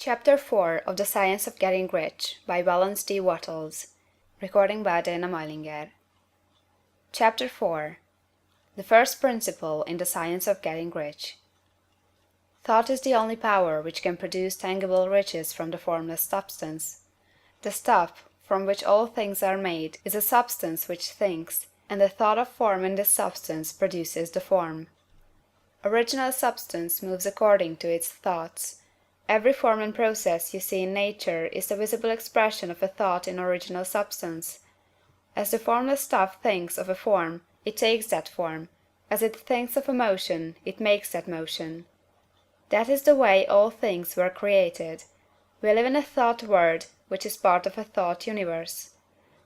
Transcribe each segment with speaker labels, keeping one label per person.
Speaker 1: Chapter 4 of the Science of Getting Rich by Valence D. Wattles. Chapter 4 The First Principle in the Science of Getting Rich. Thought is the only power which can produce tangible riches from the formless substance. The stuff from which all things are made is a substance which thinks, and the thought of form in this substance produces the form. Original substance moves according to its thoughts. Every form and process you see in nature is the visible expression of a thought in original substance. As the formless stuff thinks of a form, it takes that form; as it thinks of a motion, it makes that motion. That is the way all things were created. We live in a thought world, which is part of a thought universe.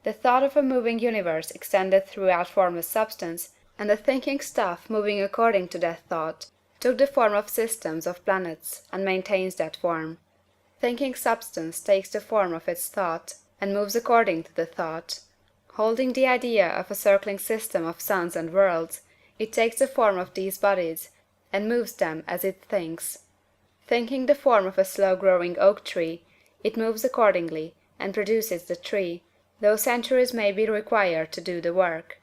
Speaker 1: The thought of a moving universe extended throughout formless substance, and the thinking stuff moving according to that thought took the form of systems of planets, and maintains that form. Thinking substance takes the form of its thought, and moves according to the thought. Holding the idea of a circling system of suns and worlds, it takes the form of these bodies, and moves them as it thinks. Thinking the form of a slow-growing oak tree, it moves accordingly, and produces the tree, though centuries may be required to do the work.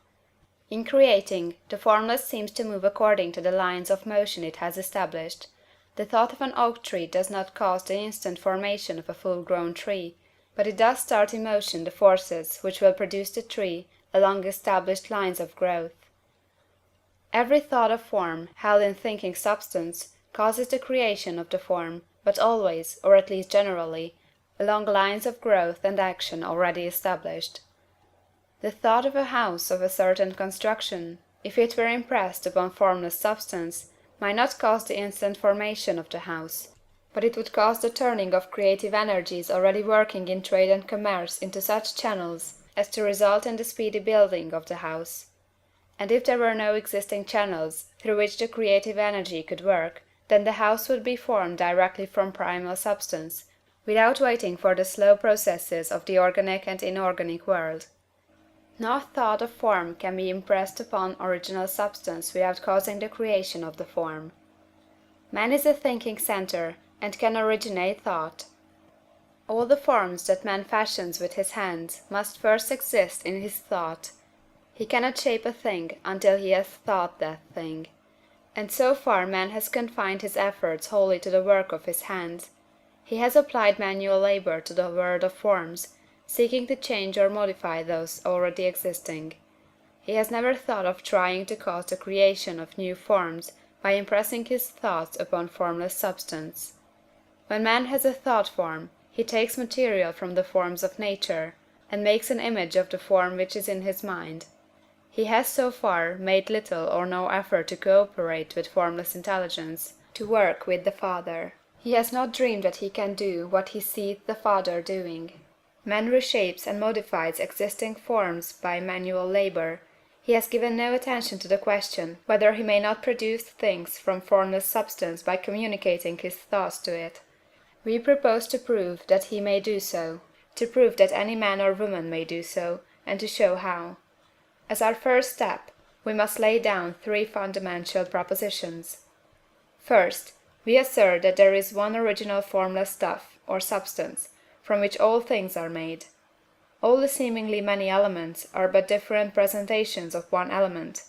Speaker 1: In creating, the formless seems to move according to the lines of motion it has established. The thought of an oak tree does not cause the instant formation of a full-grown tree, but it does start in motion the forces which will produce the tree along established lines of growth. Every thought of form, held in thinking substance, causes the creation of the form, but always, or at least generally, along lines of growth and action already established. The thought of a house of a certain construction, if it were impressed upon formless substance, might not cause the instant formation of the house, but it would cause the turning of creative energies already working in trade and commerce into such channels as to result in the speedy building of the house. And if there were no existing channels through which the creative energy could work, then the house would be formed directly from primal substance, without waiting for the slow processes of the organic and inorganic world. No thought of form can be impressed upon original substance without causing the creation of the form. Man is a thinking centre, and can originate thought. All the forms that man fashions with his hands must first exist in his thought. He cannot shape a thing until he has thought that thing. And so far man has confined his efforts wholly to the work of his hands. He has applied manual labour to the world of forms, seeking to change or modify those already existing. He has never thought of trying to cause the creation of new forms by impressing his thoughts upon formless substance. When man has a thought form, he takes material from the forms of nature, and makes an image of the form which is in his mind. He has so far made little or no effort to cooperate with formless intelligence, to work with the Father. He has not dreamed that he can do what he sees the Father doing. Man reshapes and modifies existing forms by manual labor. He has given no attention to the question whether he may not produce things from formless substance by communicating his thoughts to it. We propose to prove that he may do so, to prove that any man or woman may do so, and to show how. As our first step, we must lay down three fundamental propositions. First, we assert that there is one original formless stuff, or substance, from which all things are made. All the seemingly many elements are but different presentations of one element.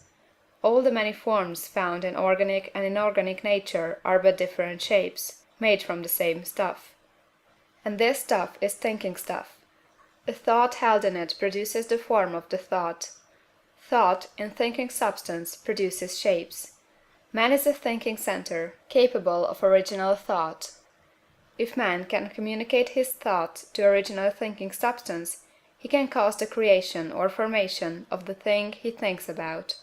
Speaker 1: All the many forms found in organic and inorganic nature are but different shapes, made from the same stuff. And this stuff is thinking stuff. A thought held in it produces the form of the thought. Thought, in thinking substance, produces shapes. Man is a thinking centre, capable of original thought. If man can communicate his thought to original thinking substance, he can cause the creation or formation of the thing he thinks about.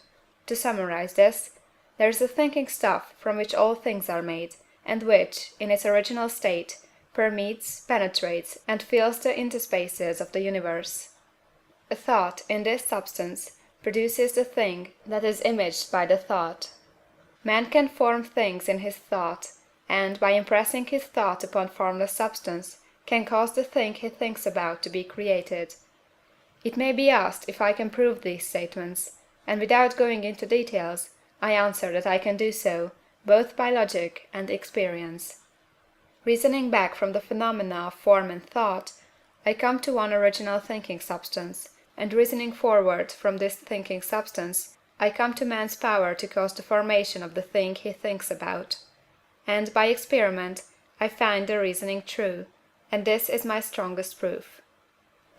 Speaker 1: To summarize this, there is a thinking stuff from which all things are made, and which, in its original state, permeates, penetrates, and fills the interspaces of the universe. A thought, in this substance, produces the thing that is imaged by the thought. Man can form things in his thought, and, by impressing his thought upon formless substance, can cause the thing he thinks about to be created. It may be asked if I can prove these statements, and without going into details, I answer that I can do so, both by logic and experience. Reasoning back from the phenomena of form and thought, I come to one original thinking substance, and reasoning forward from this thinking substance, I come to man's power to cause the formation of the thing he thinks about. And, by experiment, I find the reasoning true, and this is my strongest proof.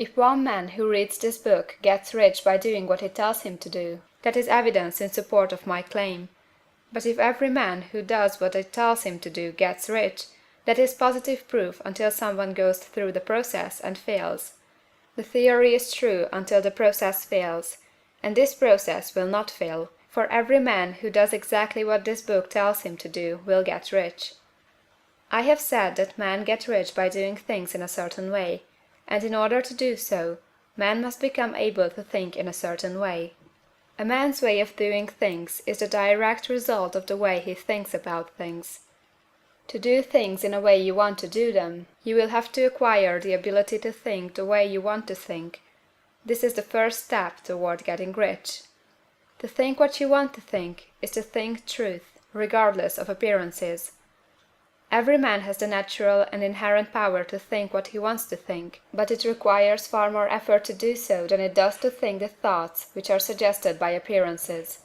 Speaker 1: If one man who reads this book gets rich by doing what it tells him to do, that is evidence in support of my claim. But if every man who does what it tells him to do gets rich, that is positive proof until someone goes through the process and fails. The theory is true until the process fails, and this process will not fail, for every man who does exactly what this book tells him to do will get rich. I have said that men get rich by doing things in a certain way, and in order to do so, man must become able to think in a certain way. A man's way of doing things is the direct result of the way he thinks about things. To do things in a way you want to do them, you will have to acquire the ability to think the way you want to think. This is the first step toward getting rich. To think what you want to think is to think truth, regardless of appearances. Every man has the natural and inherent power to think what he wants to think, but it requires far more effort to do so than it does to think the thoughts which are suggested by appearances.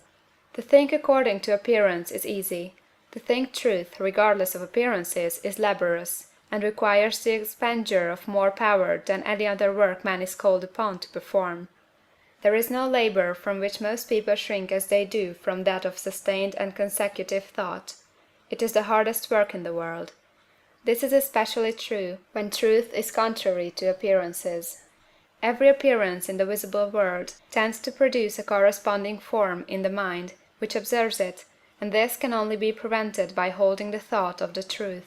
Speaker 1: To think according to appearance is easy. To think truth regardless of appearances is laborious, and requires the expenditure of more power than any other work man is called upon to perform. There is no labor from which most people shrink as they do from that of sustained and consecutive thought. It is the hardest work in the world. This is especially true when truth is contrary to appearances. Every appearance in the visible world tends to produce a corresponding form in the mind which observes it, and this can only be prevented by holding the thought of the truth.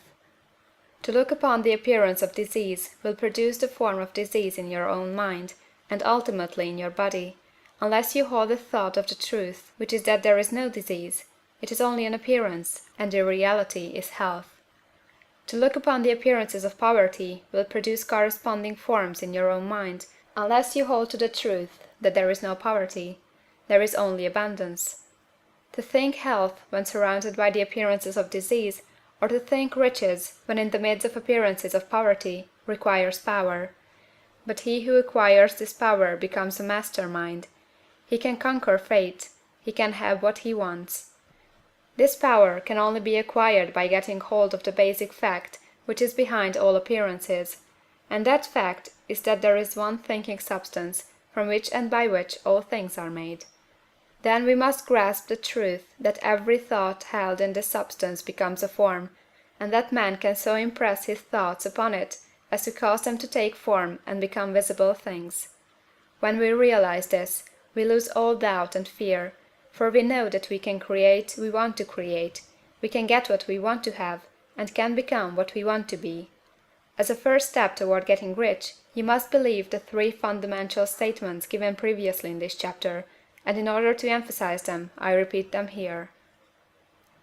Speaker 1: To look upon the appearance of disease will produce the form of disease in your own mind, and ultimately in your body, unless you hold the thought of the truth, which is that there is no disease, it is only an appearance, and the reality is health. To look upon the appearances of poverty will produce corresponding forms in your own mind, unless you hold to the truth that there is no poverty, there is only abundance. To think health when surrounded by the appearances of disease, or to think riches when in the midst of appearances of poverty, requires power. But he who acquires this power becomes a master mind. He can conquer fate, he can have what he wants. This power can only be acquired by getting hold of the basic fact which is behind all appearances, and that fact is that there is one thinking substance from which and by which all things are made. Then we must grasp the truth that every thought held in this substance becomes a form, and that man can so impress his thoughts upon it as to cause them to take form and become visible things. When we realize this, we lose all doubt and fear, for we know that we can create we want to create, we can get what we want to have, and can become what we want to be. As a first step toward getting rich, you must believe the three fundamental statements given previously in this chapter, and in order to emphasize them, I repeat them here.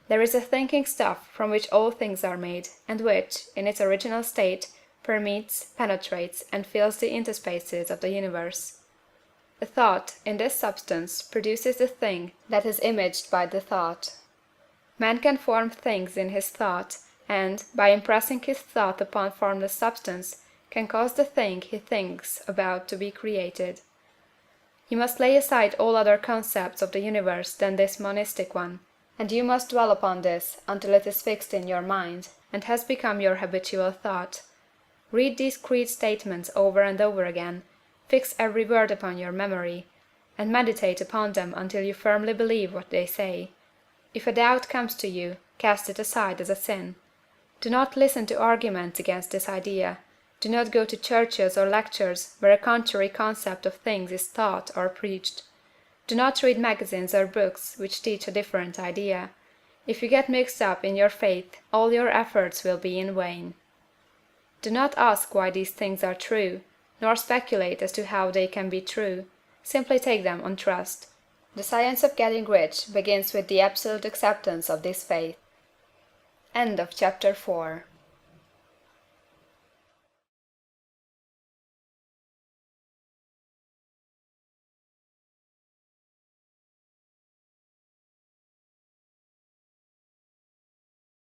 Speaker 1: There is a thinking stuff from which all things are made, and which, in its original state, permeates, penetrates, and fills the interspaces of the universe. A thought, in this substance, produces the thing that is imaged by the thought. Man can form things in his thought, and, by impressing his thought upon formless substance, can cause the thing he thinks about to be created. You must lay aside all other concepts of the universe than this monistic one, and you must dwell upon this until it is fixed in your mind, and has become your habitual thought. Read these creed statements over and over again, fix every word upon your memory, and meditate upon them until you firmly believe what they say. If a doubt comes to you, cast it aside as a sin. Do not listen to arguments against this idea. Do not go to churches or lectures where a contrary concept of things is taught or preached. Do not read magazines or books which teach a different idea. If you get mixed up in your faith, all your efforts will be in vain. Do not ask why these things are true, nor speculate as to how they can be true. Simply take them on trust. The science of getting rich begins with the absolute acceptance of this faith. End of chapter 4.